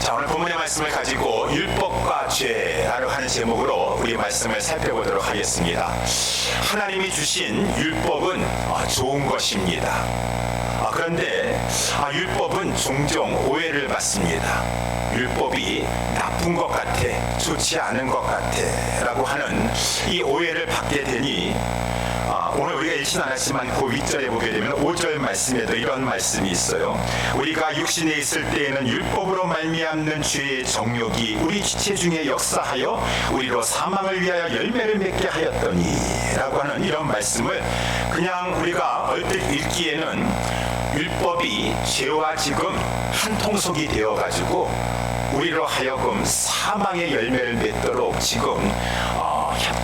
자, 오늘 본문의 말씀을 가지고 율법과 죄라고 하는 제목으로 우리 말씀을 살펴보도록 하겠습니다. 하나님이 주신 율법은 좋은 것입니다. 그런데 율법은 종종 오해를 받습니다. 율법이 나쁜 것 같아, 좋지 않은 것 같아 라고 하는 이 오해를 받게 되니 오늘 우리가 읽진 않았지만 그 윗절에 보게 되면 5절 말씀에도 이런 말씀이 있어요. 우리가 육신에 있을 때에는 율법으로 말미암는 죄의 정욕이 우리 지체 중에 역사하여 우리로 사망을 위하여 열매를 맺게 하였더니 라고 하는 이런 말씀을 그냥 우리가 얼핏 읽기에는 율법이 죄와 지금 한 통속이 되어가지고 우리로 하여금 사망의 열매를 맺도록 지금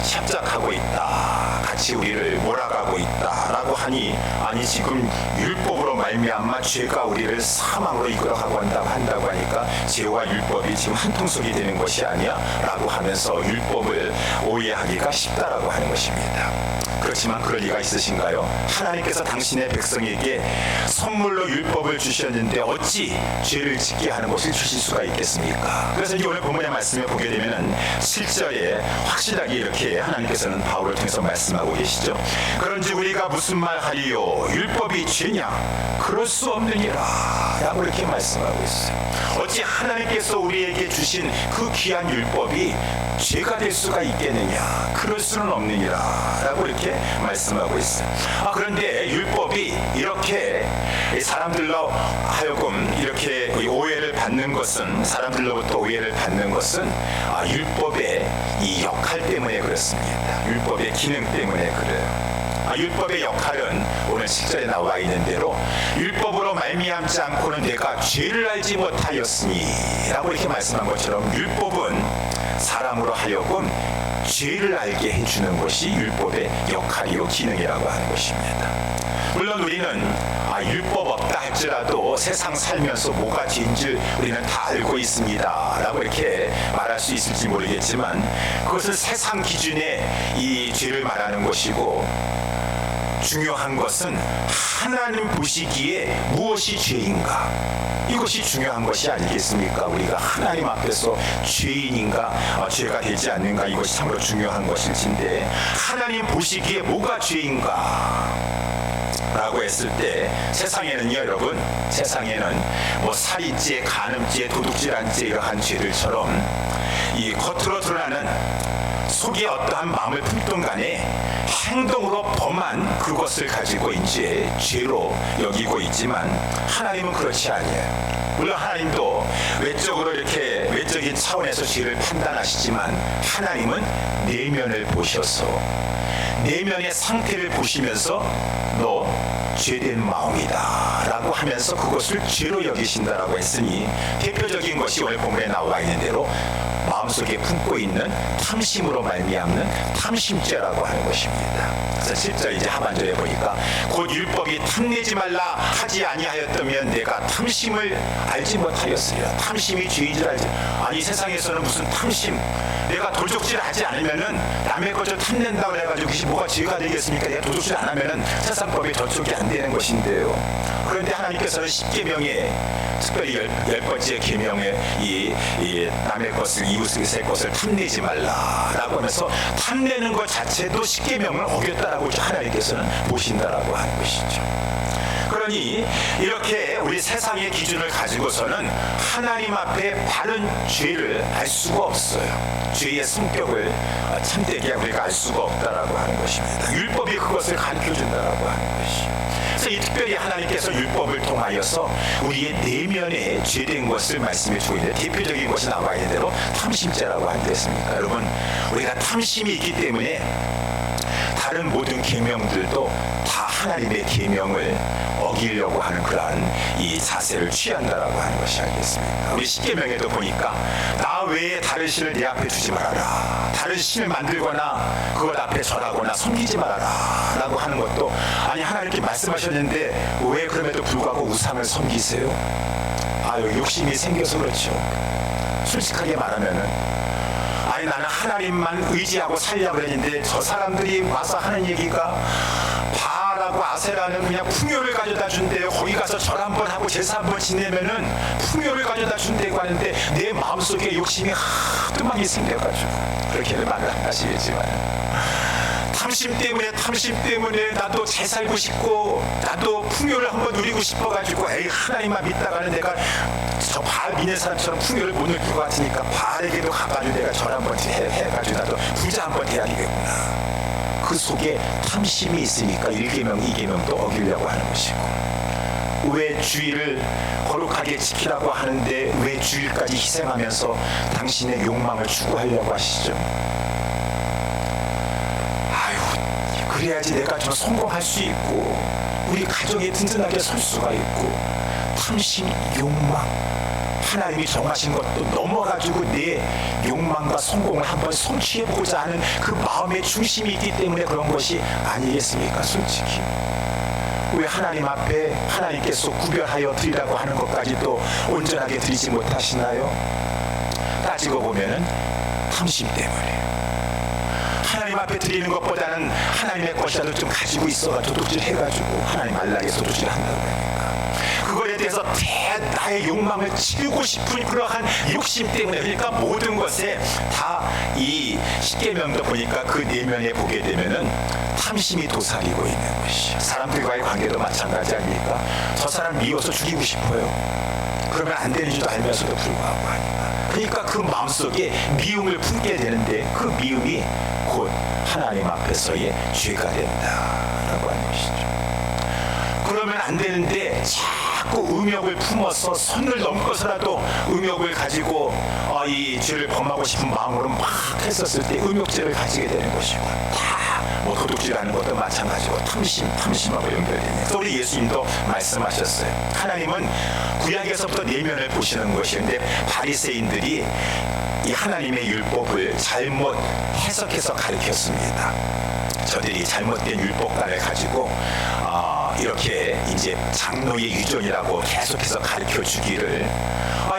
협작하고 있다, 같이 우리를 몰아가고 있다라고 하니, 아니 지금 율법으로 말미암아 죄가 우리를 사망으로 이끌어가고 한다고 하니까 죄와 율법이 지금 한 통속이 되는 것이 아니야 라고 하면서 율법을 오해하기가 쉽다라고 하는 것입니다. 그렇지만 그럴 리가 있으신가요? 하나님께서 당신의 백성에게 선물로 율법을 주셨는데 어찌 죄를 짓게 하는 것을 주실 수가 있겠습니까? 그래서 이제 오늘 본문의 말씀을 보게 되면은 7절에 확실하게 이렇게 하나님께서는 바울을 통해서 말씀하고 계시죠. 그런즉 우리가 무슨 말 하리요? 율법이 죄냐? 그럴 수 없느니라 라고 이렇게 말씀하고 있어요. 어찌 하나님께서 우리에게 주신 그 귀한 율법이 죄가 될 수가 있겠느냐? 그럴 수는 없느니라 라고 이렇게 말씀하고 있어요. 그런데 율법이 이렇게 사람들로 하여금 이렇게 오해를 받는 것은, 사람들로부터 오해를 받는 것은 율법의 이 역할 때문에 그렇습니다. 율법의 기능 때문에 그래요. 율법의 역할은 오늘 7절에 나와 있는 대로 율법으로 말미암지 않고는 내가 죄를 알지 못하였으니 라고 이렇게 말씀한 것처럼 율법은 사람으로 하여금 죄를 알게 해주는 것이 율법의 역할이요 기능이라고 하는 것입니다. 물론 우리는 율법 없다 할지라도 세상 살면서 뭐가 죄인지 우리는 다 알고 있습니다 라고 이렇게 말할 수 있을지 모르겠지만, 그것은 세상 기준의 이 죄를 말하는 것이고, 중요한 것은 하나님 보시기에 무엇이 죄인가, 이것이 중요한 것이 아니겠습니까? 우리가 하나님 앞에서 죄인인가, 죄가 되지 않는가, 이것이 참으로 중요한 것일진데, 하나님 보시기에 뭐가 죄인가 라고 했을 때 세상에는요, 여러분, 세상에는 뭐 살인죄, 간음죄, 도둑질한죄 이러한 죄들처럼 이 겉으로 드러나는 속에 어떠한 마음을 품든 간에 행동으로 범한 그것을 가지고 이제 죄로 여기고 있지만, 하나님은 그렇지 아니에요. 물론 하나님도 외적으로 이렇게 외적인 차원에서 죄를 판단하시지만, 하나님은 내면을 보셔서 내면의 상태를 보시면서 너 죄된 마음이다 라고 하면서 그것을 죄로 여기신다라고 했으니, 대표적인 것이 오늘 본문에 나와 있는 대로 마음속에 품고 있는 탐심으로 말미암는 탐심죄라고 하는 것입니다. 그래서 7절 이제 하반절에 보니까 곧 율법이 탐내지 말라 하지 아니하였다면 내가 탐심을 알지 못하였으리라. 탐심이 죄인 줄 알지. 아니 세상에서는 무슨 탐심, 내가 도둑질 하지 않으면은 남의 것을 탐낸다고 그래가지고 그것이 뭐가 죄가 되겠습니까? 내가 도둑질 안 하면은 세상법에 저촉이 안 되는 것인데요. 그런데 하나님께서는 10계명에 특별히 열 번째 계명에 이 남의 것을, 이웃의 것을 탐내지 말라라고 하면서 탐내는 것 자체도 10계명을 어겼다라고 하나님께서는 보신다라고 하는 것이죠. 그러니 이렇게 우리 세상의 기준을 가지고서는 하나님 앞에 바른 죄를 알 수가 없어요. 죄의 성격을 참되게 우리가 알 수가 없다라고 하는 것입니다. 율법이 그것을 가르쳐준다라고 하는 것이죠. 그래서 이 특별히 하나님께서 율법을 통하여서 우리의 내면에 죄된 것을 말씀해 주고 있는데, 대표적인 것이 나와 있는 대로 탐심죄라고 한다 했습니까? 여러분, 우리가 탐심이 있기 때문에 다른 모든 계명들도 다 하나님의 계명을 어기려고 하는 그러한 이 자세를 취한다라고 하는 것이 알겠습니다. 우리 10계명에도 보니까 나 외에 다른 신을 내 앞에 두지 말아라, 다른 신을 만들거나 그것 앞에 절하거나 섬기지 말아라 라고 하는 것도, 아니 하나님께 말씀하셨는데 왜 그럼에도 불구하고 우상을 섬기세요? 욕심이 생겨서 그렇죠. 솔직하게 말하면은, 아니 나는 하나님만 의지하고 살려고 그랬는데 저 사람들이 와서 하는 얘기가 바라고 아세라는 그냥 풍요를 가져다 준대요. 거기 가서 절 한번 하고 제사 한번 지내면은 풍요를 가져다 준다고 하는데 내 마음속에 욕심이 하도 많이 생겨가지고 그렇게는 말을 안 하시겠지만 탐심 때문에 나도 잘 살고 싶고 나도 풍요를 한번 누리고 싶어가지고 에이 하나님만 믿다가는 내가 저 바알 믿는 사람처럼 풍요를 못 누릴 것 같으니까 바알에게도 가가지고 내가 절 한번 해가지고 나도 부자 한번 돼야 되겠구나. 그 속에 탐심이 있으니까 1계명 2계명도 어기려고 하는 것이고 왜 주일을 거룩하게 지키라고 하는데 왜 주일까지 희생하면서 당신의 욕망을 추구하려고 하시죠? 그래야지 내가 좀 성공할 수 있고 우리 가정에 든든하게 설 수가 있고 탐심, 욕망 하나님이 정하신 것도 넘어가지고 내 욕망과 성공을 한번 성취해보고자 하는 그 마음의 중심이 있기 때문에 그런 것이 아니겠습니까? 솔직히 왜 하나님 앞에 하나님께서 구별하여 드리라고 하는 것까지도 온전하게 드리지 못하시나요? 따지고 보면은 탐심 때문에 하나님 앞에 드리는 것보다는 하나님의 것이라도 좀 가지고 있어가 도둑질 해가지고 하나님 안락에서 도둑질 한다고 하니까 그거에 대해서 나의 욕망을 채우고 싶은 그러한 욕심 때문에 그러니까 모든 것에 다 이 십계명도 보니까 그 내면에 보게 되면은 탐심이 도사리고 있는 것이 사람들과의 관계도 마찬가지 아닙니까? 저 사람 미워서 죽이고 싶어요. 그러면 안 되는 줄도 알면서도 불구하고 하니까 그러니까 그 마음속에 미움을 품게 되는데 그 미움이 곧 하나님 앞에서의 죄가 된다라고 하는 것이죠. 그러면 안 되는데 자꾸 음욕을 품어서 선을 넘고서라도 음욕을 가지고 이 죄를 범하고 싶은 마음으로 막 했었을 때 음욕죄를 가지게 되는 것이고 다 뭐 도둑질하는 것도 마찬가지고 탐심하고 연결되는 그래서 우리 예수님도 말씀하셨어요. 하나님은 구약에서부터 내면을 보시는 것이었는데 바리새인들이 이 하나님의 율법을 잘못 해석해서 가르쳤습니다. 저들이 잘못된 율법관을 가지고 이렇게 이제 장로의 유전이라고 계속해서 가르쳐 주기를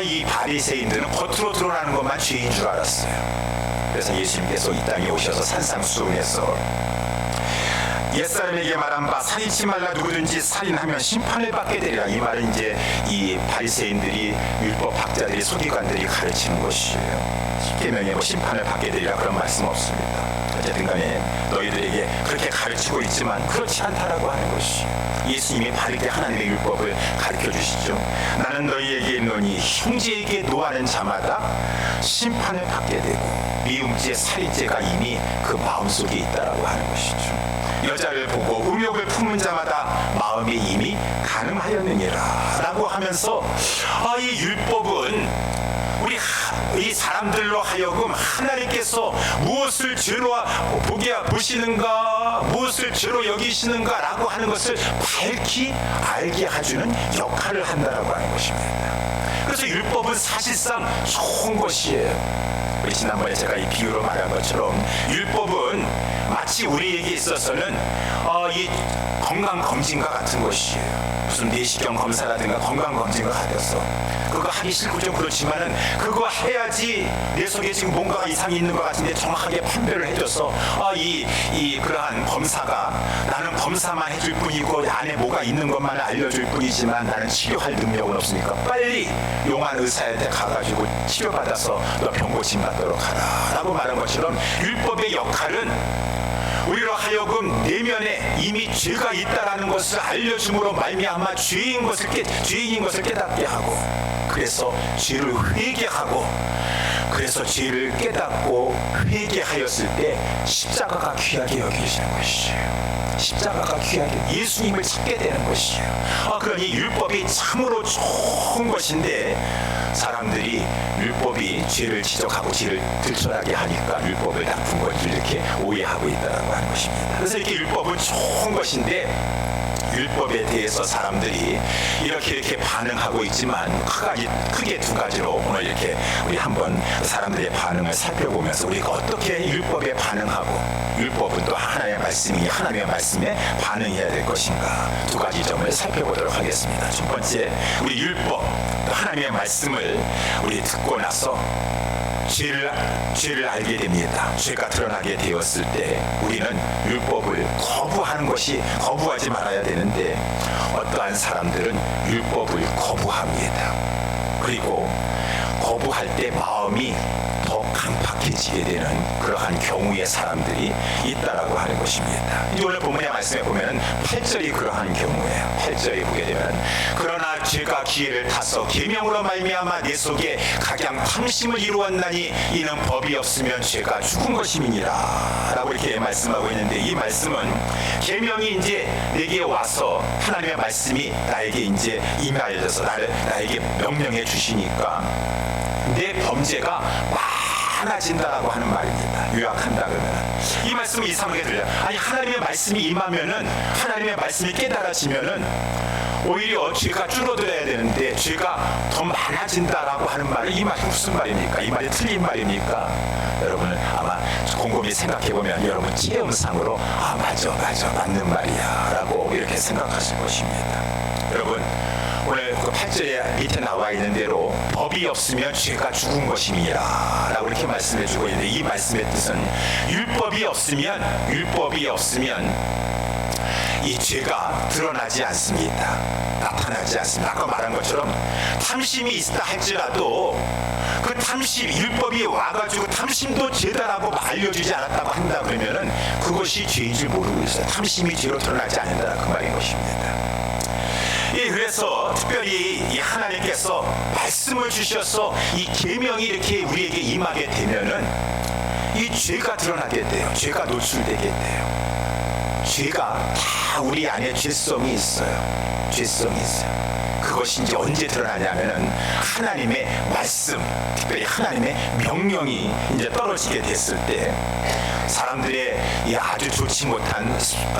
이 바리새인들은 겉으로 드러나는 것만 죄인 줄 알았어요. 그래서 예수님께서 이 땅에 오셔서 산상수훈에서 옛사람에게 말한 바 살인치 말라 누구든지 살인하면 심판을 받게 되리라. 이 말은 이제 이 바리새인들이 율법 학자들이 서기관들이 가르치는 것이에요. 십계명에 뭐 심판을 받게 되리라 그런 말씀 없습니다. 어쨌든 간에 너희들에게 그렇게 가르치고 있지만 그렇지 않다라고 하는 것이 예수님이 바르게 하나님의 율법을 가르쳐 주시죠. 나는 너희에게 이르노니 형제에게 노하는 자마다 심판을 받게 되고 미움죄, 살인죄가 이미 그 마음속에 있다라고 하는 것이죠. 여자를 보고 음욕을 품은 자마다 마음이 이미 간음하였느니라 라고 하면서 이 율법은 우리 사람들로 하여금 하나님께서 무엇을 죄로 보시는가 무엇을 죄로 여기시는가 라고 하는 것을 밝히 알게 해주는 역할을 한다라고 하는 것입니다. 그래서 율법은 사실상 좋은 것이에요. 우리 지난번에 제가 이 비유로 말한 것처럼 율법은 마치 우리에게 있어서는 이 건강검진과 같은 것이에요. 무슨 내시경 검사라든가 건강검진과 같아서 그거 하기 싫고 좀 그렇지만은 그거 해야지 내 속에 지금 뭔가가 이상이 있는 것 같은데 정확하게 판별을 해줘서 그러한 검사가 나는 검사만 해줄 뿐이고 안에 뭐가 있는 것만 알려줄 뿐이지만 나는 치료할 능력은 없으니까 빨리 용한 의사한테 가가지고 치료받아서 너 병 고침 받도록 하라 라고 말한 것처럼 율법의 역할은 우리로 하여금 내면에 이미 죄가 있다라는 것을 알려줌으로 말미암아 죄인인 것을 깨닫게 하고 그래서 죄를 회개하고 그래서 죄를 깨닫고 회개하였을 때 십자가가 귀하게 여기시는 것이에요. 십자가가 귀하게 예수님을 찾게 되는 것이에요. 그러니 율법이 참으로 좋은 것인데 사람들이 율법이 죄를 지적하고 죄를 들춰나게 하니까 율법을 나쁜 것을 이렇게 오해하고 있다는 것입니다. 그래서 이렇게 율법은 좋은 것인데 율법에 대해서 사람들이 이렇게 반응하고 있지만 크게 두 가지로 오늘 이렇게 우리 한번 사람들의 반응을 살펴보면서 우리가 어떻게 율법에 반응하고 율법은 또 하나님의 말씀에 반응해야 될 것인가 두 가지 점을 살펴보도록 하겠습니다. 첫 번째 우리 율법 또 하나님의 말씀을 우리 듣고 나서 죄를 알게 됩니다. 죄가 드러나게 되었을 때 우리는 율법을 거부하지 말아야 되는데 어떠한 사람들은 율법을 거부합니다. 그리고 거부할 때 마음이 더 강팍해지게 되는 그러한 경우의 사람들이 있다라고 하는 것입니다. 오늘 본문의 말씀에 보면 8절이 그러한 경우예요. 8절에 보게 되면 그러나 죄가 기회를 타서 계명으로 말미암아 내 속에 각양 탐심을 이루었나니 이는 법이 없으면 죄가 죽은 것임이니라 라고 이렇게 말씀하고 있는데, 이 말씀은 계명이 이제 내게 와서 하나님의 말씀이 나에게 이제 임하여져서 나에게 명령해 주시니까 내 범죄가 많아진다라고 하는 말입니다. 요약한다 그러면 이 말씀은 이상하게 들려요. 아니, 하나님의 말씀이 임하면은, 하나님의 말씀이 깨달아지면은 오히려 죄가 줄어들어야 되는데 죄가 더 많아진다라고 하는 말은, 이 말이 무슨 말입니까? 이 말이 틀린 말입니까? 여러분은 아마 곰곰이 생각해보면 여러분 체험상으로 맞아 맞는 말이야 라고 이렇게 생각하실 것입니다. 여러분, 오늘 그 8절에 밑에 나와 있는 대로 법이 없으면 죄가 죽은 것임이라 라고 이렇게 말씀해 주고 있는데, 이 말씀의 뜻은 율법이 없으면 이 죄가 드러나지 않습니다. 나타나지 않습니다. 아까 말한 것처럼 탐심이 있다 할지라도 그 탐심, 율법이 와가지고 탐심도 죄다라고 알려주지 않았다고 한다 그러면은 그것이 죄인 줄 모르고 있어요. 탐심이 죄로 드러나지 않는다 그 말인 것입니다. 그래서 특별히 이 하나님께서 말씀을 주셔서 이 계명이 이렇게 우리에게 임하게 되면은 이 죄가 드러나게 돼요. 죄가 노출되게 돼요. 죄가 다 우리 안에 죄성이 있어요. 그것이 이제 언제 드러나냐면은 하나님의 말씀, 특별히 하나님의 명령이 이제 떨어지게 됐을 때 사람들의 이 아주 좋지 못한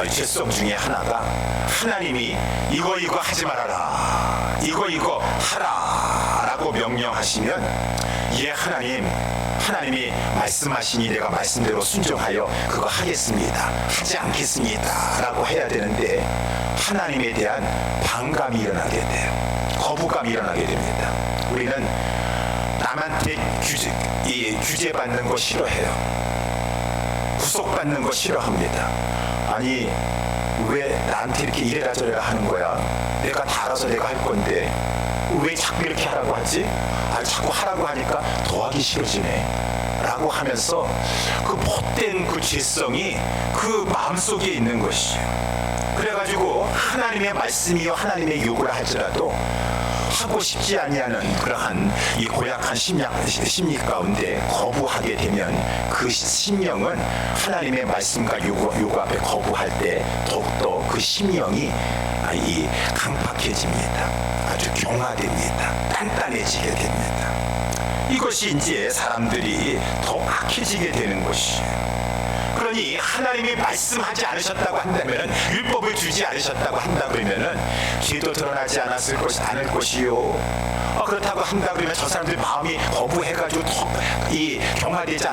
죄성 중에 하나가 하나님이 이거 하지 말아라, 이거 하라 라고 명령하시면 하나님이 말씀하시니 내가 말씀대로 순종하여 그거 하겠습니다, 하지 않겠습니다 라고 해야 되는데 하나님에 대한 반감이 일어나게 돼요. 거부감이 일어나게 됩니다. 우리는 남한테 규제받는 거 싫어해요. 구속받는 거 싫어합니다. 아니, 왜 나한테 이렇게 이래라 저래라 하는 거야? 내가 다 알아서 내가 할 건데 왜 자꾸 이렇게 하라고 하지? 자꾸 하라고 하니까 더 하기 싫어지네 라고 하면서 그 못된 그 죄성이 그 마음속에 있는 것이에요. 그래가지고 하나님의 말씀이요 하나님의 요구를 할지라도 하고 싶지 아니하는 그러한 이 고약한 심리 가운데 거부하게 되면 그 심령은 하나님의 말씀과 요구 앞에 거부할 때 더욱더 그 심령이 강팍해집니다. 아주 경화됩니다. 단단해지게 됩니다. 이것이 이제 사람들이 더 악해지게 되는 것이에요. 그러니 하나님이 말씀하지 않으셨다고 한다면, 율법을 주지 않으셨다고 한다 그러면은 죄도 드러나지 않을 것이요. 그렇다고 한다 그러면 저 사람들 마음이 거부해가지고 더 경화되지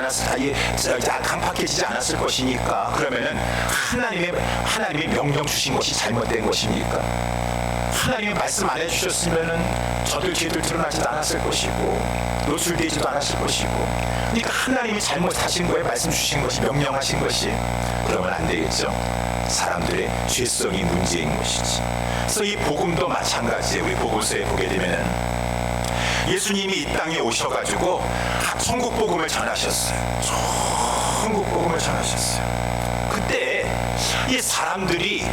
강팍해지지 않았을 것이니까, 그러면은 하나님의 명령 주신 것이 잘못된 것입니까? 하나님이 말씀 안 해주셨으면은 저들 죄들 드러나지도 않았을 것이고 노출되지도 않았을 것이고, 그러니까 하나님이 잘못하신 거에 말씀 주신 것이, 명령하신 것이, 그러면 안 되겠죠. 사람들의 죄성이 문제인 것이지. 그래서 이 복음도 마찬가지예요. 우리 복음서에 보게 되면은 예수님이 이 땅에 오셔가지고 천국 복음을 전하셨어요. 천국 복음을 전하셨어요. 그때 이 사람들이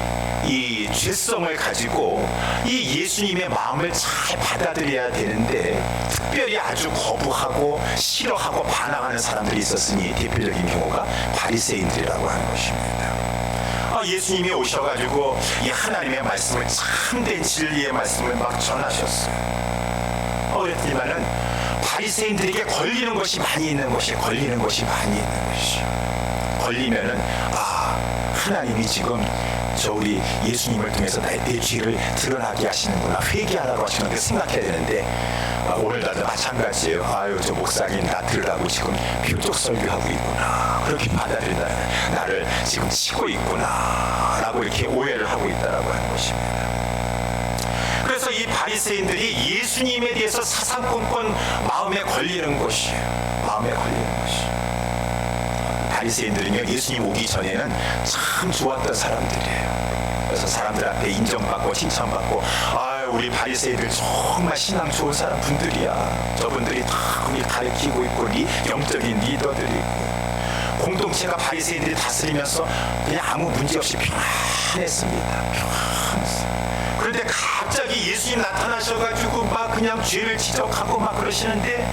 이 죄성을 가지고 이 예수님의 마음을 잘 받아들여야 되는데 특별히 아주 거부하고 싫어하고 반항하는 사람들이 있었으니 대표적인 경우가 바리새인들이라고 하는 것입니다. 예수님이 오셔가지고 이 하나님의 말씀을, 참된 진리의 말씀을 막 전하셨어요. 그랬지만은 바리새인들에게 걸리는 것이 많이 있는 것이에요. 걸리면은 하나님이 지금 우리 예수님을 통해서 내 죄를 드러나게 하시는구나, 회개하라고 하시는 게 생각해야 되는데 오늘 나도 마찬가지예요. 저 목사님 나 들으라고 지금 표적 설교하고 있구나, 그렇게 받아들인다, 나를 지금 치고 있구나 라고 이렇게 오해를 하고 있다라고 하는 것입니다. 그래서 이 바리새인들이 예수님에 대해서 사상권권 마음 마음에 걸리는 것이에요. 마음에 걸리는 것이에요. 바리새인들은요, 예수님 오기 전에는 참 좋았던 사람들이에요. 그래서 사람들 앞에 인정받고 칭찬받고, 우리 바리새인들 정말 신앙 좋은 사람 분들이야. 저분들이 다 우리 가르치고 있고 영적인 리더들이고, 공동체가 바리새인들이 다스리면서 그냥 아무 문제 없이 평안했습니다. 평안했어요. 그런데 갑자기 예수님 나타나셔가지고 막 그냥 죄를 지적하고 막 그러시는데,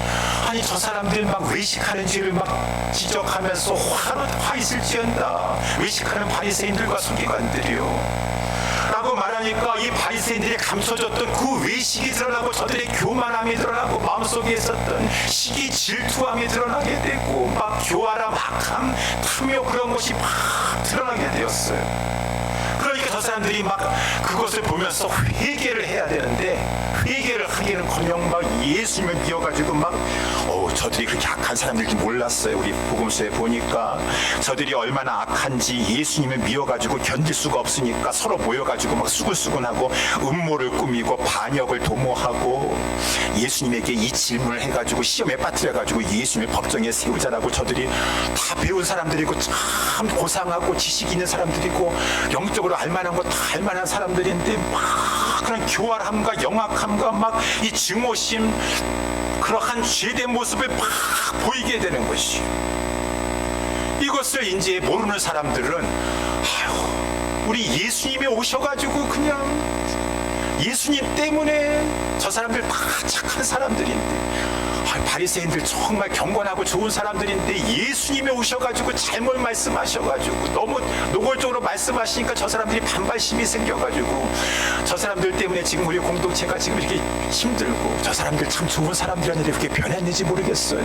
아니 저 사람들 막 외식하는 죄를 막 지적하면서 화 있을지언다. 외식하는 바리새인들과 서기관들이요 라고 말하니까 이 바리새인들이 감춰졌던 그 외식이 드러나고 저들의 교만함이 드러나고 마음속에 있었던 시기 질투함이 드러나게 되고 막 교활함, 악함, 탐욕 그런 것이 막 드러나게 되었어요. 그러니까 저 사람들이 막 그것을 보면서 회개를 해야 되는데 회개를 하기는커녕 막 예수님을 미워가지고 막 저들이 그렇게 악한 사람들인지 몰랐어요. 우리 복음서에 보니까 저들이 얼마나 악한지 예수님을 미워가지고 견딜 수가 없으니까 서로 모여가지고 막 수근수근하고 음모를 꾸미고 반역을 도모하고 예수님에게 이 질문을 해가지고 시험에 빠뜨려가지고 예수님을 법정에 세우자라고 저들이 다 배운 사람들이고 참 고상하고 지식 있는 사람들이고 영적으로 알만한 거 다 알만한 사람들인데 막 그런 교활함과 영악함과 막 이 증오심 그러한 죄된 모습을 막 보이게 되는 것이, 이것을 이제 모르는 사람들은 우리 예수님이 오셔가지고 그냥 예수님 때문에 저 사람들 다 착한 사람들인데, 바리새인들 정말 경건하고 좋은 사람들인데 예수님이 오셔가지고 잘못 말씀하셔가지고 너무 노골적으로 말씀하시니까 저 사람들이 반발심이 생겨가지고 저 사람들 때문에 지금 우리 공동체가 지금 이렇게 힘들고, 저 사람들 참 좋은 사람들이었는데 그렇게 변했는지 모르겠어요.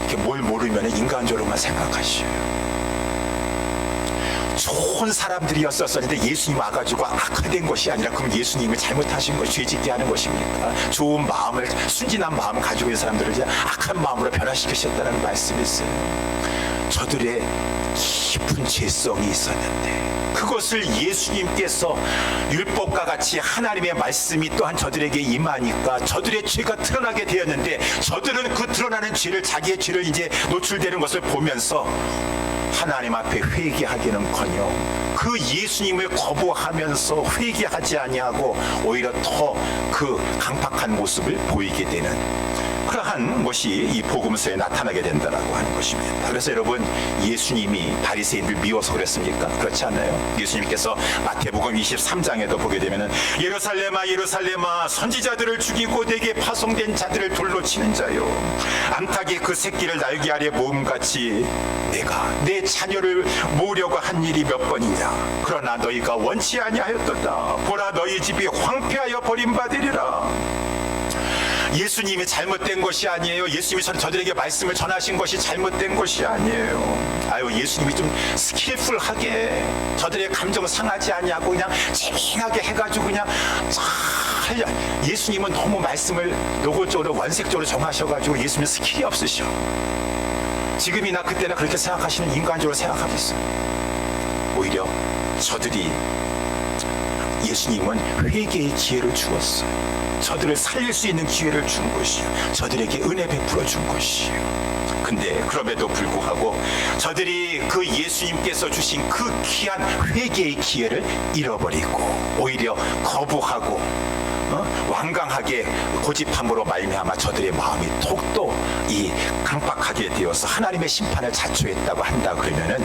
이렇게 뭘 모르면 인간적으로만 생각하시요. 좋은 사람들이었었는데 예수님 와가지고 악화된 것이 아니라 그럼 예수님을 잘못하신 것, 죄짓게 하는 것입니까? 좋은 마음을, 순진한 마음을 가지고 있는 사람들을 이제 악한 마음으로 변화시키셨다는 말씀이 있어요. 저들의 깊은 죄성이 있었는데 그것을 예수님께서 율법과 같이 하나님의 말씀이 또한 저들에게 임하니까 저들의 죄가 드러나게 되었는데, 저들은 그 드러나는 죄를, 자기의 죄를 이제 노출되는 것을 보면서 하나님 앞에 회개하기는커녕 그 예수님을 거부하면서 회개하지 아니하고 오히려 더 그 강팍한 모습을 보이게 되는 그러한 것이 이 복음서에 나타나게 된다라고 하는 것입니다. 그래서 여러분, 예수님이 바리새인들 미워서 그랬습니까? 그렇지 않나요? 예수님께서 마태복음 23장에도 보게 되면은 예루살렘아 예루살렘아 선지자들을 죽이고 내게 파송된 자들을 돌로 치는 자요, 암탉이 그 새끼를 날개 아래 모음같이 내가 내 자녀를 모으려고 한 일이 몇 번이냐. 그러나 너희가 원치 아니하였도다. 보라, 너희 집이 황폐하여 버림받으리라. 예수님이 잘못된 것이 아니에요. 예수님이 저들에게 말씀을 전하신 것이 잘못된 것이 아니에요. 예수님이 좀 스킬풀하게 저들의 감정을 상하지 아니하고 그냥 재미나게 해가지고 그냥 예수님은 너무 말씀을 노골적으로 원색적으로 정하셔가지고 예수님은 스킬이 없으셔. 지금이나 그때나 그렇게 생각하시는 인간적으로 생각하겠어요. 오히려 저들이 예수님은 회개의 기회를 주었어요. 저들을 살릴 수 있는 기회를 준 것이요, 저들에게 은혜 베풀어 준 것이요. 근데 그럼에도 불구하고 저들이 그 예수님께서 주신 그 귀한 회개의 기회를 잃어버리고 오히려 거부하고 완강하게 고집함으로 말미암아 저들의 마음이 톡도 이 강박하게 되어서 하나님의 심판을 자초했다고 한다. 그러면은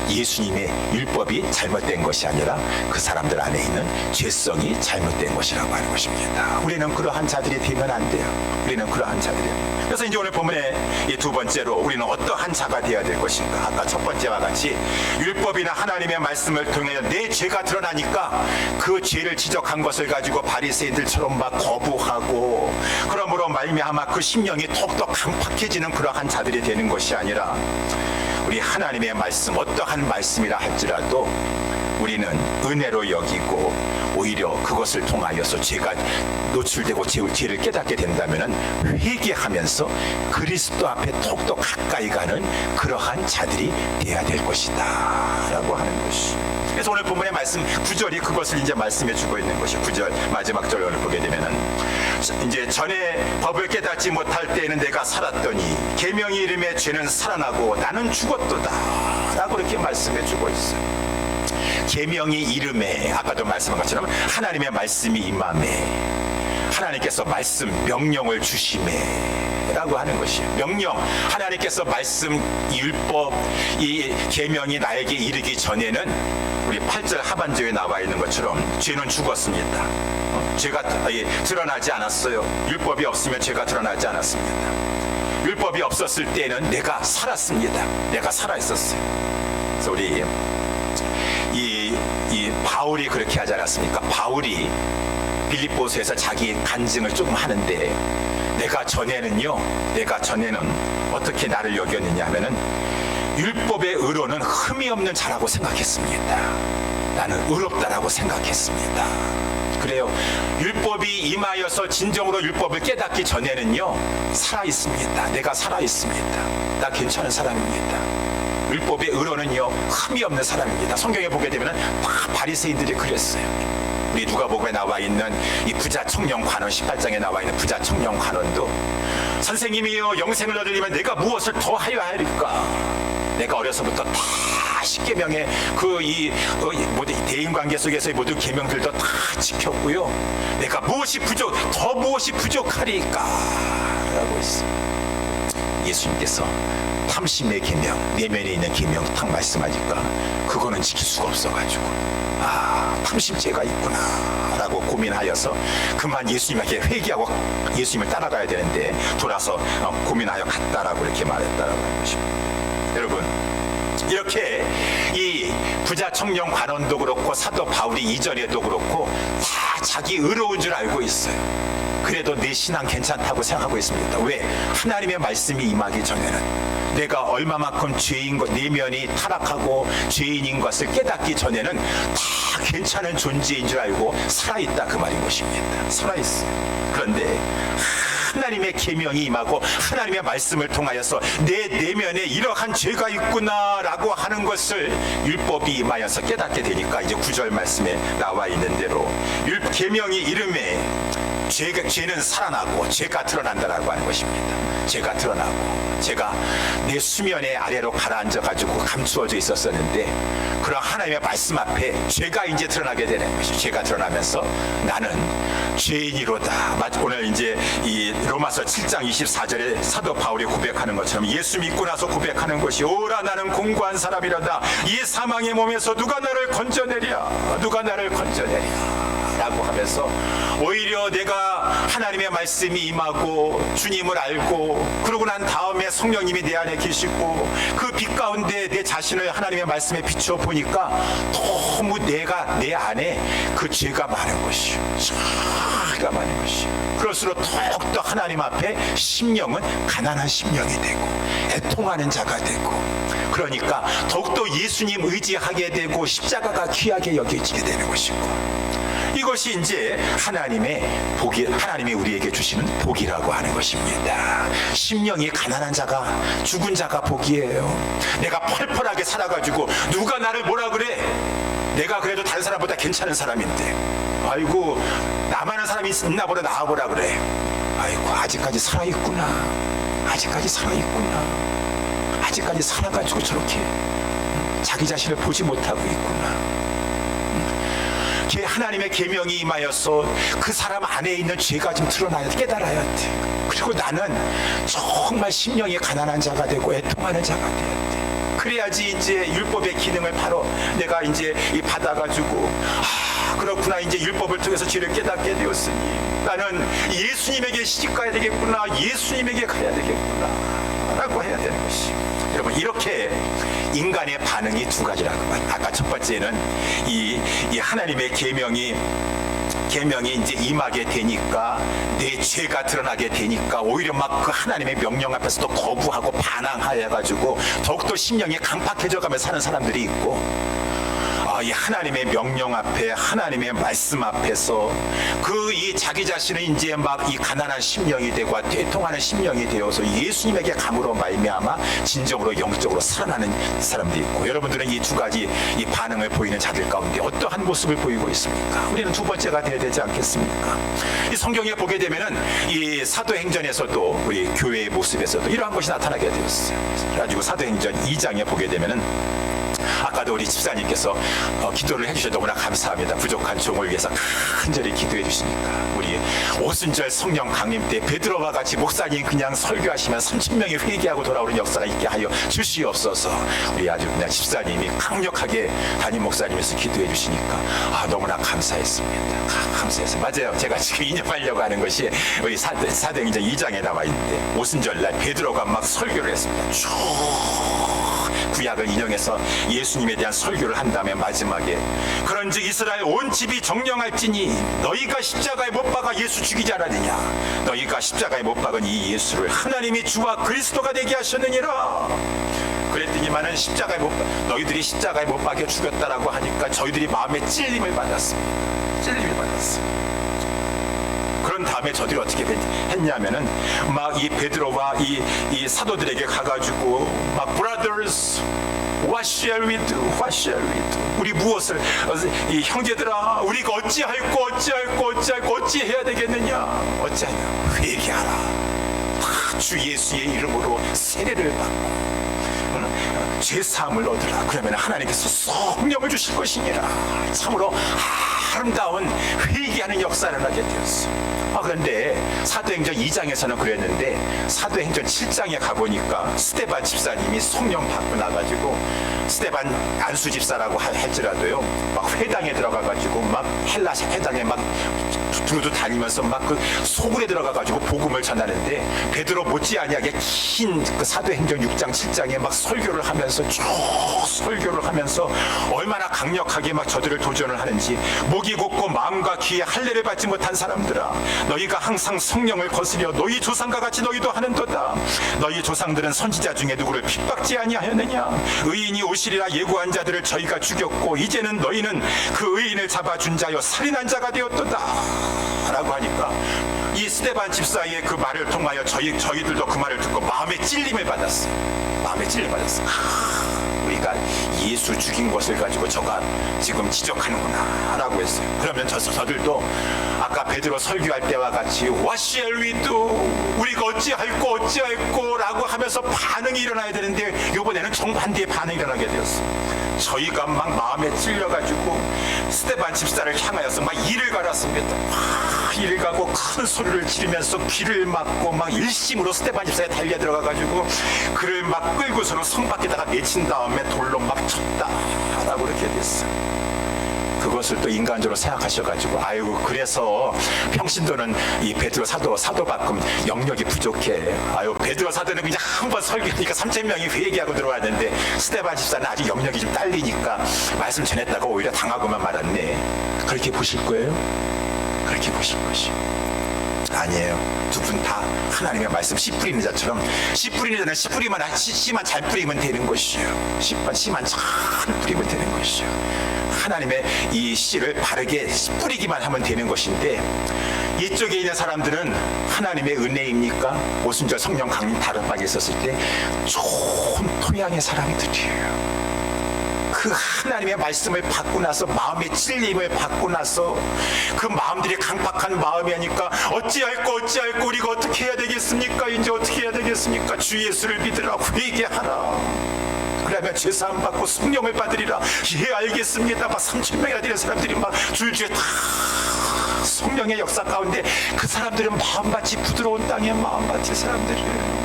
예수님의 율법이 잘못된 것이 아니라 그 사람들 안에 있는 죄성이 잘못된 것이라고 하는 것입니다. 우리는 그러한 자들이 되면 안 돼요. 우리는 그러한 자들이에요. 그래서 이제 오늘 본문에 이 두 번째로 우리는 어떠한 자가 되어야 될 것인가. 아까 첫 번째와 같이 율법이나 하나님의 말씀을 통해 내 죄가 드러나니까 그 죄를 지적한 것을 가지고 바리새인들처럼 막 거부하고, 그러므로 말미암아 그 심령이 톡톡 강팍해지는 그러한 자들이 되는 것이 아니라, 우리 하나님의 말씀, 어떠한 말씀이라 할지라도 우리는 은혜로 여기고 오히려 그것을 통하여서 죄가 노출되고 죄를 깨닫게 된다면 회개하면서 그리스도 앞에 톡톡 가까이 가는 그러한 자들이 되어야 될 것이다 라고 하는 것이. 그래서 오늘 본문의 말씀 9절이 그것을 이제 말씀해 주고 있는 것이, 9절 마지막 절을 보게 되면은 이제 전에 법을 깨닫지 못할 때에는 내가 살았더니 계명의 이름에 죄는 살아나고 나는 죽었도다 라고 이렇게 말씀해 주고 있어요. 계명의 이름에 아까도 말씀한 것처럼 하나님의 말씀이 임함에 하나님께서 말씀 명령을 주심에 라고 하는 것이에요. 명령, 하나님께서 말씀, 율법, 이 계명이 나에게 이르기 전에는 우리 8절 하반절에 나와 있는 것처럼 죄는 죽었습니다. 죄가 드러나지 않았어요. 율법이 없으면 죄가 드러나지 않았습니다. 율법이 없었을 때는 내가 살았습니다. 내가 살아있었어요. 그래서 우리 이 바울이 그렇게 하지 않았습니까? 바울이 빌립보서에서 자기 간증을 조금 하는데 내가 전에는 어떻게 나를 여겼느냐 하면은 율법의 의로는 흠이 없는 자라고 생각했습니다. 나는 의롭다라고 생각했습니다. 그래요. 율법이 임하여서 진정으로 율법을 깨닫기 전에는요 살아있습니다. 내가 살아있습니다. 나 괜찮은 사람입니다. 율법의 의로는요 흠이 없는 사람입니다. 성경에 보게 되면 다 바리새인들이 그랬어요. 우리 누가복음에 나와 있는 이 부자 청년 관원 18장에 나와 있는 부자 청년 관원도 선생님이여 영생을 얻으려면 내가 무엇을 더 하여야 하리까? 내가 어려서부터 다 십계명의 모든 대인관계 속에서의 모든 계명들도 다 지켰고요. 내가 무엇이 부족하리까? 라고 있어요. 예수님께서 탐심의 계명, 내면에 있는 계명 딱 말씀하니까 그거는 지킬 수가 없어가지고 탐심죄가 있구나 라고 고민하여서 그만 예수님에게 회개하고 예수님을 따라가야 되는데 돌아서 고민하여 갔다라고 이렇게 말했다라고 하는 것입니다. 여러분, 이렇게 이 부자 청년 관원도 그렇고 사도 바울이 이전에도 그렇고 다 자기 의로운 줄 알고 있어요. 그래도 내 신앙 괜찮다고 생각하고 있습니다. 왜? 하나님의 말씀이 임하기 전에는 내가 얼마만큼 죄인 것, 내면이 타락하고 죄인인 것을 깨닫기 전에는 다 괜찮은 존재인 줄 알고 살아있다 그 말인 것입니다. 살아있어요. 그런데 하나님의 계명이 임하고 하나님의 말씀을 통하여서 내 내면에 이러한 죄가 있구나라고 하는 것을 율법이 임하여서 깨닫게 되니까 이제 9절 말씀에 나와 있는 대로 계명이 이름에 죄는 살아나고 죄가 드러난다라고 하는 것입니다. 죄가 드러나고 제가 내 수면의 아래로 가라앉아가지고 감추어져 있었었는데 그런 하나님의 말씀 앞에 죄가 이제 드러나게 되는 것이죠. 죄가 드러나면서 나는 죄인이로다. 오늘 이제 이 로마서 7장 24절에 사도 바울이 고백하는 것처럼 예수 믿고 나서 고백하는 것이 오라 나는 공고한 사람이로다. 이 사망의 몸에서 누가 나를 건져내랴. 누가 나를 건져내랴. 라고 하면서 오히려 내가 하나님의 말씀이 임하고 주님을 알고 그러고 난 다음에 성령님이 내 안에 계시고 그 빛 가운데 내 자신을 하나님의 말씀에 비추어 보니까 너무 내가 내 안에 그 죄가 많은 것이요. 죄가 많은 것이요. 그럴수록 더욱더 하나님 앞에 심령은 가난한 심령이 되고 애통하는 자가 되고 그러니까 더욱더 예수님 의지하게 되고 십자가가 귀하게 여겨지게 되는 것이고 이것이 이제 하나님의 복이, 하나님이 우리에게 주시는 복이라고 하는 것입니다. 심령이 가난한 자가, 죽은 자가 복이에요. 내가 펄펄하게 살아가지고 누가 나를 뭐라 그래? 내가 그래도 다른 사람보다 괜찮은 사람인데 아이고 나만한 사람이 있나 보다 나와보라 그래. 아이고 아직까지 살아있구나. 아직까지 살아있구나. 아직까지 살아가지고 저렇게 자기 자신을 보지 못하고 있구나. 하나님의 계명이 임하여서 그 사람 안에 있는 죄가 좀 드러나야 깨달아야 돼. 그리고 나는 정말 심령이 가난한 자가 되고 애통하는 자가 돼야 돼. 그래야지 이제 율법의 기능을 바로 내가 이제 받아가지고 그렇구나 이제 율법을 통해서 죄를 깨닫게 되었으니 나는 예수님에게 시집가야 되겠구나. 예수님에게 가야 되겠구나 라고 해야 되는 것이. 여러분 이렇게 인간의 반응이 두 가지라고 말해요. 아까 첫 번째는 이 하나님의 계명이 이제 임하게 되니까 내 죄가 드러나게 되니까 오히려 막 그 하나님의 명령 앞에서도 거부하고 반항하여 가지고 더욱더 심령이 강팍해져 가며 사는 사람들이 있고 이 하나님의 명령 앞에, 하나님의 말씀 앞에서 이 자기 자신을 이제 막 이 가난한 심령이 되고 대통하는 심령이 되어서 예수님에게 감으로 말미암아 진정으로 영적으로 살아나는 사람도 있고, 여러분들은 이 두 가지 이 반응을 보이는 자들 가운데 어떠한 모습을 보이고 있습니까? 우리는 두 번째가 되어야 되지 않겠습니까? 이 성경에 보게 되면은 이 사도행전에서도 우리 교회의 모습에서도 이러한 것이 나타나게 되었어요. 그래가지고 사도행전 2장에 보게 되면은 아까도 우리 집사님께서 기도를 해주셔서 너무나 감사합니다. 부족한 종을 위해서 간절히 기도해 주시니까 우리 오순절 성령 강림 때 베드로와 같이 목사님 그냥 설교하시면 3,000명이 회개하고 돌아오는 역사가 있게 하여 주시옵소서. 우리 아주 그냥 집사님이 강력하게 담임 목사님에서 기도해 주시니까 너무나 감사했습니다. 감사했어요. 맞아요. 제가 지금 인용하려고 하는 것이 우리 사도행전 2장에 나와 있는데, 오순절날 베드로가 막 설교를 했습니다. 쭉 구약을 인용해서 예수님에 대한 설교를 한 다음에 마지막에 그런즉 이스라엘 온 집이 정령할지니 너희가 십자가에 못 박아 예수 죽이지 않았느냐. 너희가 십자가에 못 박은 이 예수를 하나님이 주와 그리스도가 되게 하셨느니라. 그랬더니만은 너희들이 십자가에 못 박여 죽였다라고 하니까 저희들이 마음에 찔림을 받았습니다. 찔림을 받았습니다. 그런 다음에 저들이 어떻게 했냐면은 막 이 베드로와 이 사도들에게 가가지고 막 brothers what shall we do? What shall we do? 우리 무엇을 이 형제들아 우리가 어찌해야 되겠느냐? 어찌하냐? 회개하라. 주 예수의 이름으로 세례를 받고 죄 사함을 얻으라. 그러면 하나님께서 성령을 주실 것이니라. 참으로 아름다운 회개하는 역사를 하게 되었어요. 그런데 사도행전 2장에서는 그랬는데 사도행전 7장에 가보니까 스데반 집사님이 성령 받고 나가지고, 스데반 안수 집사라고 할지라도요 막 회당에 들어가가지고 막 헬라 회당에 막 두루두 다니면서 막 그 소굴에 들어가가지고 복음을 전하는데, 베드로 못지않게 긴 그 사도행전 6장 7장에 막 설교를 하면서 쭉 설교를 하면서 얼마나 강력하게 막 저들을 도전을 하는지, 목이 곧고 마음과 귀에 할례를 받지 못한 사람들아 너희가 항상 성령을 거스려 너희 조상과 같이 너희도 하는도다. 너희 조상들은 선지자 중에 누구를 핍박지 아니하였느냐. 의인이 오시리라 예고한 자들을 저희가 죽였고 이제는 너희는 그 의인을 잡아준 자여 살인한 자가 되었도다 라고 하니까 이 스데반 집사의 그 말을 통하여 저희들도 그 말을 듣고 마음에 찔림을 받았어요. 마음에 찔림을 받았어요. 우리가 예수 죽인 것을 가지고 저가 지금 지적하는구나 라고 했어요. 그러면 저들도 아까 베드로 설교할 때와 같이 What shall we do? 우리가 어찌할꼬 라고 하면서 반응이 일어나야 되는데, 이번에는 정반대의 반응이 일어나게 되었어요. 저희가 막 마음에 찔려가지고 스데반 집사를 향하여서 막 이를 갈았습니다. 이를 가고 큰 소리를 지르면서 귀를 막고 막 일심으로 스데반 집사에 달려 들어가가지고 그를 막 끌고서는 성 밖에다가 내친 다음에 돌로 막 쳤다라고 그렇게 됐어요. 그것을 또 인간적으로 생각하셔가지고 그래서 평신도는 이 베드로 사도만큼 영역이 부족해. 베드로 사도는 그냥 한번 설교하니까 3,000명이 회개하고 들어왔는데 스데반 집사는 아직 영역이 좀 딸리니까 말씀 전했다가 오히려 당하고만 말았네. 그렇게 보실 거예요? 그렇게 보실 것이요. 아니에요. 두 분 다 하나님의 말씀 씨 뿌리는 자처럼, 씨 뿌리는 자는 씨만 잘 뿌리면 되는 것이요. 씨만 잘 뿌리면 되는 것이요. 하나님의 이 씨를 바르게 뿌리기만 하면 되는 것인데, 이쪽에 있는 사람들은 하나님의 은혜입니까? 오순절 성령 강림 다락방에 있었을 때 좋은 토양의 사람들이에요. 그 하나님의 말씀을 받고 나서 마음의 찔림을 받고 나서 그 마음들이 강팍한 마음이 하니까 어찌할꼬 우리가 어떻게 해야 되겠습니까? 이제 어떻게 해야 되겠습니까? 주 예수를 믿으라. 회개하라. 그러면 죄사함 받고 성령을 받으리라. 예, 알겠습니다. 막 3,000명이나 되는 사람들이 막 줄줄이 다 성령의 역사 가운데, 그 사람들은 마음밭이 부드러운 땅에 마음밭일 사람들이에요.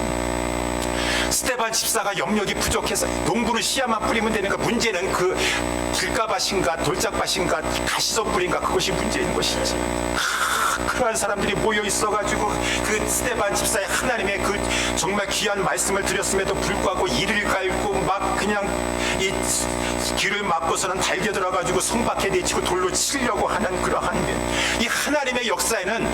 스데반 집사가 영역이 부족해서 농부는 씨앗만 뿌리면 되는 거, 문제는 그 길가밭인가 돌짝밭인가 가시성 뿌린가, 그것이 문제인 것이지. 그러한 사람들이 모여 있어가지고 그 스데반 집사의 하나님의 그 정말 귀한 말씀을 드렸음에도 불구하고 이를 갈고 막 그냥 이 길을 막고서는 달겨 들어가지고 성 밖에 내치고 돌로 치려고 하는 그러한 이 하나님의 역사에는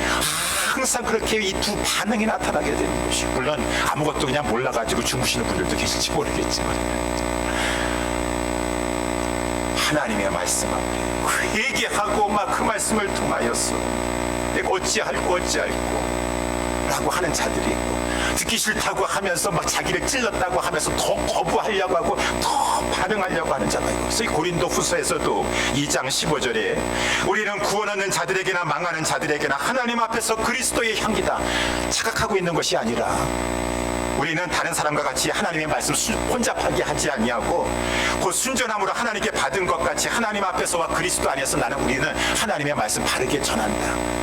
항상 그렇게 이 두 반응이 나타나게 되는 것이, 물론 아무것도 그냥 몰라가지고 주무시는 분들도 계실지 모르겠지만 하나님의 말씀 앞에 회개하고 막 그 말씀을 통하여서 내가 어찌할꼬 라고 하는 자들이 있고, 듣기 싫다고 하면서 막 자기를 찔렀다고 하면서 더 거부하려고 하고 더 반응하려고 하는 자가 있고. 그래서 이 고린도 후서에서도 2장 15절에 우리는 구원 얻는 자들에게나 망하는 자들에게나 하나님 앞에서 그리스도의 향기다 착각하고 있는 것이 아니라, 우리는 다른 사람과 같이 하나님의 말씀 혼잡하게 하지 아니하고 그 순전함으로 하나님께 받은 것 같이 하나님 앞에서와 그리스도 안에서 우리는 하나님의 말씀 바르게 전한다.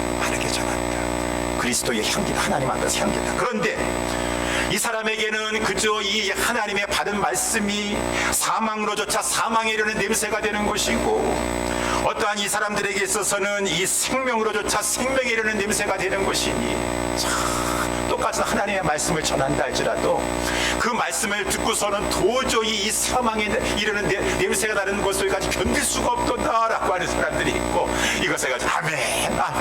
그리스도의 향기다. 하나님 앞에서 향기다. 그런데 이 사람에게는 그저 이 하나님의 받은 말씀이 사망으로조차 사망에 이르는 냄새가 되는 것이고, 어떠한 이 사람들에게 있어서는 이 생명으로조차 생명에 이르는 냄새가 되는 것이니, 똑같은 하나님의 말씀을 전한다 할지라도 그 말씀을 듣고서는 도저히 이 사망에 이르는 냄새가 나는 것을까지 견딜 수가 없도다라고 하는 사람들이 있고, 이것을 가지고 아멘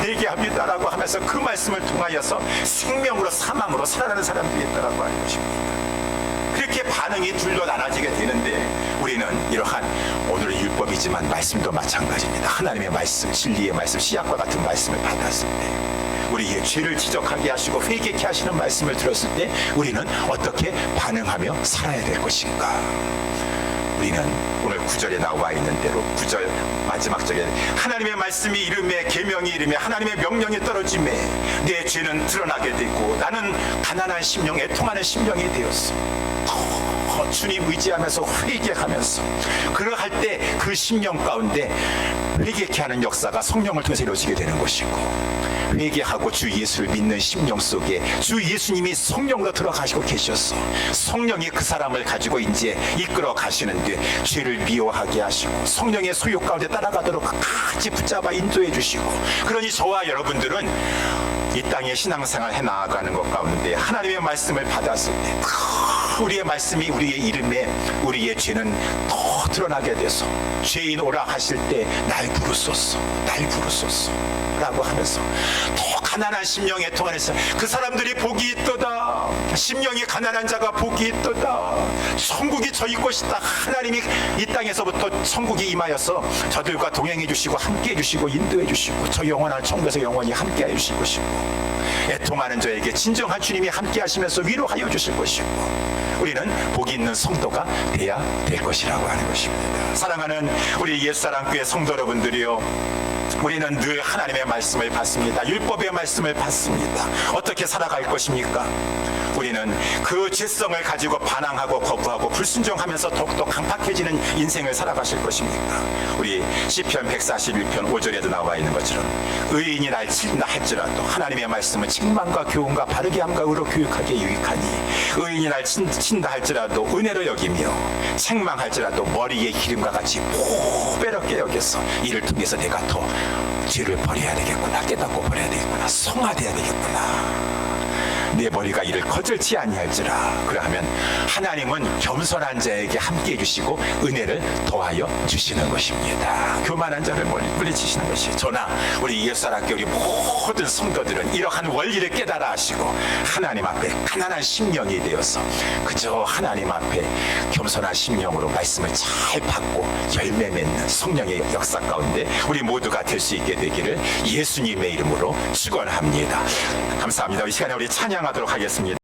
회개합니다라고 하면서 그 말씀을 통하여서 생명으로 사망으로 살아나는 사람들이 있다라고 하는 것입니다. 그렇게 반응이 둘로 나눠지게 되는데, 우리는 이러한 오늘은 율법이지만 말씀도 마찬가지입니다. 하나님의 말씀, 진리의 말씀, 씨앗과 같은 말씀을 받았을 때, 우리의 죄를 지적하게 하시고 회개케 하시는 말씀을 들었을 때 우리는 어떻게 반응하며 살아야 될 것인가? 우리는 오늘 9절에 나와 있는 대로 9절 마지막 절에 하나님의 말씀이 이름에 계명이 이름에 하나님의 명령이 떨어짐에 내 죄는 드러나게 되고 나는 가난한 심령, 애통하는 심령이 되었어. 주님 의지하면서 회개하면서 그러할 때 그 심령 가운데 회개케 하는 역사가 성령을 통해서 이루어지게 되는 것이고, 회개하고 주 예수를 믿는 심령 속에 주 예수님이 성령으로 들어가시고 계셔서 성령이 그 사람을 가지고 이제 이끌어 가시는데 죄를 미워하게 하시고 성령의 소유 가운데 따라가도록 같이 붙잡아 인도해 주시고, 그러니 저와 여러분들은 이 땅에 신앙생활 해 나아가는 것 가운데 하나님의 말씀을 받았을 때 우리의 말씀이 우리의 이름에 우리의 죄는 더 드러나게 돼서 죄인 오라 하실 때 날 부르소서 라고 하면서 더 가난한 심령에 통하여서 그 사람들이 복이 있도다. 심령이 가난한 자가 복이 있도다. 천국이 저희 것이다. 하나님이 이 땅에서부터 천국이 임하여서 저들과 동행해 주시고 함께 해 주시고 인도해 주시고 저 영원한 천국에서 영원히 함께 해 주실 것이고, 애통하는 자에게 진정한 주님이 함께 하시면서 위로하여 주실 것이고, 우리는 복이 있는 성도가 돼야 될 것이라고 하는 것입니다. 사랑하는 우리 옛사랑교회 성도 여러분들이요, 우리는 늘 하나님의 말씀을 받습니다. 율법의 말씀을 받습니다. 어떻게 살아갈 것입니까? 우리는 그 죄성을 가지고 반항하고 거부하고 불순종하면서 더욱더 강팍해지는 인생을 살아가실 것입니까? 우리 시편 141편 5절에도 나와 있는 것처럼 의인이 날 친다 할지라도 하나님의 말씀은 책망과 교훈과 바르게 함과 의로 교육하기에 유익하니, 의인이 날 친다 할지라도 은혜로 여기며 책망할지라도 머리에 기름과 같이 보배롭게 여겨서 이를 통해서 내가 더 죄를 버려야 되겠구나, 깨닫고 버려야 되겠구나, 성화돼야 되겠구나, 내 머리가 이를 거절치 아니할지라. 그러하면 하나님은 겸손한 자에게 함께 해주시고 은혜를 더하여 주시는 것입니다. 교만한 자를 물리치시는 것이, 저나 우리 예수사랑교회 우리 모든 성도들은 이러한 원리를 깨달아 하시고 하나님 앞에 가난한 심령이 되어서 그저 하나님 앞에 겸손한 심령으로 말씀을 잘 받고 열매 맺는 성령의 역사 가운데 우리 모두가 될 수 있게 되기를 예수님의 이름으로 축원합니다. 감사합니다. 이 시간에 우리 찬양하도록 하겠습니다.